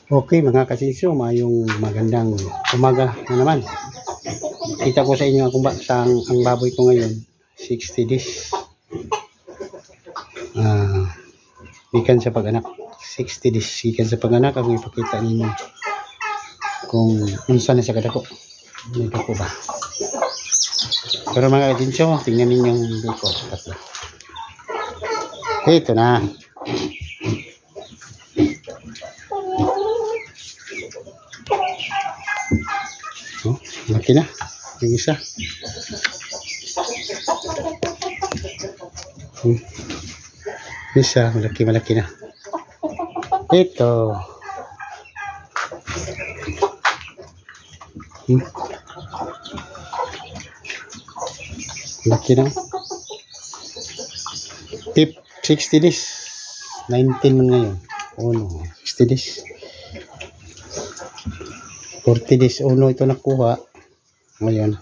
Okay mga kasinsyo, mayong magandang umaga na naman. Kita ko sa inyo ang baboy ko ngayon, 60 days. Ikan sa pag-anak, 60 days ikan sa pag-anak. Ako ipakita ninyo kung unsa na sa kadako. May dako ba? Pero mga kasinsyo, tingnan ninyo yung dako. Ito na. Laki na yung isa. Isa malaki na. Ito laki na. Tip 60 days 19 man ngayon. Oh, 60 days 40 days uno ito nakuha ngayon.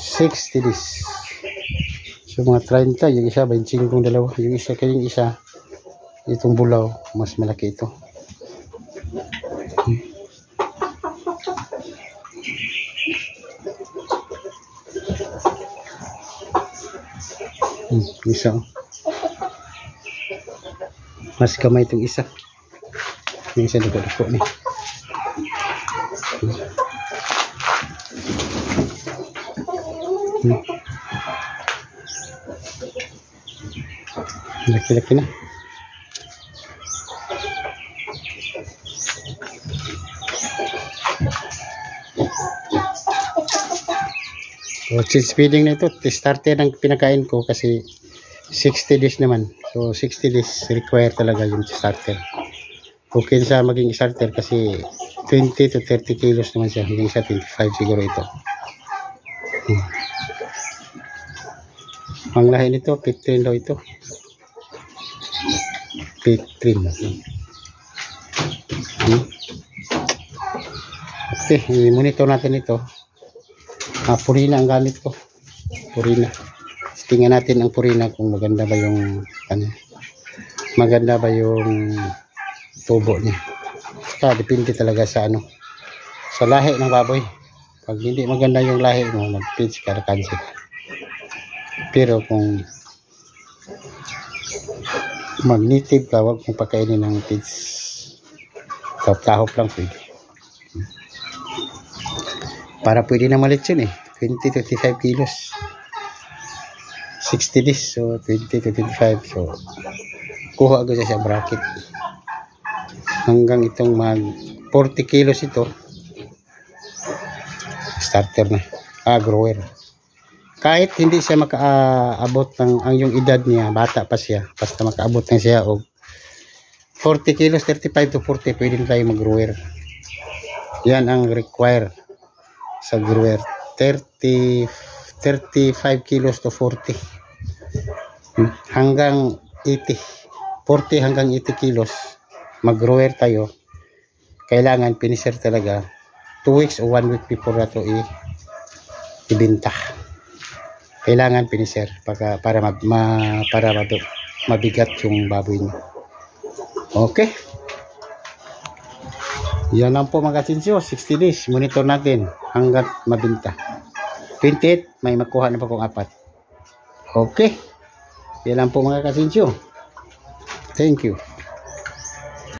60 days. So mga 30, yung isa 25 kung dalawa, yung isa kayong isa itong bulaw, mas malaki ito. Isa mas kamay itong isa. Yung isa dako-dako ni. Laki-laki na. So, cheese feeding na ito. Starter ng pinakain ko kasi 60 days naman. So, 60 days require talaga yung starter. Okay siya maging starter kasi 20 to 30 kilos naman siya. Hindi siya 25 siguro ito. Ang lahi nito, Pitrin daw ito. Pitrin. Okay, i-monitor natin ito. Purina ang gamit ko. Purina. Tingnan natin ang purina kung maganda ba yung maganda ba yung tubo niya. Depende talaga sa sa lahi ng baboy. Pag hindi maganda yung lahi mo, mag-feeds ka, cancel ka. Pero kung mag-native ka, huwag mong pakainin ng feeds. Tahop lang pwede. Para pwede na malit yun 20 to 35 kilos. 60 days, so 20 to 25. So, kuha agad siya sa bracket. Hanggang itong mag 40 kilos ito. Starter na. Grower. Kahit hindi siya makaabot ng yung edad niya, bata pa siya, basta makaabot na siya o 40 kilos, 35 to 40, pwede tayo mag-grower. Yan ang require sa grower. 35 kilos to 40 hanggang 80, 40 hanggang 80 kilos mag-grower tayo. Kailangan finisher talaga 2 weeks o 1 week before na to ibenta. Kailangan finisher para mabigat yung baboy niyo. Okay, yan lang po mga kasinsyo. 60 days monitor natin hanggat mabenta. 28 may makuha na pa kong 4. Okay, yan lang po mga kasinsyo. Thank you.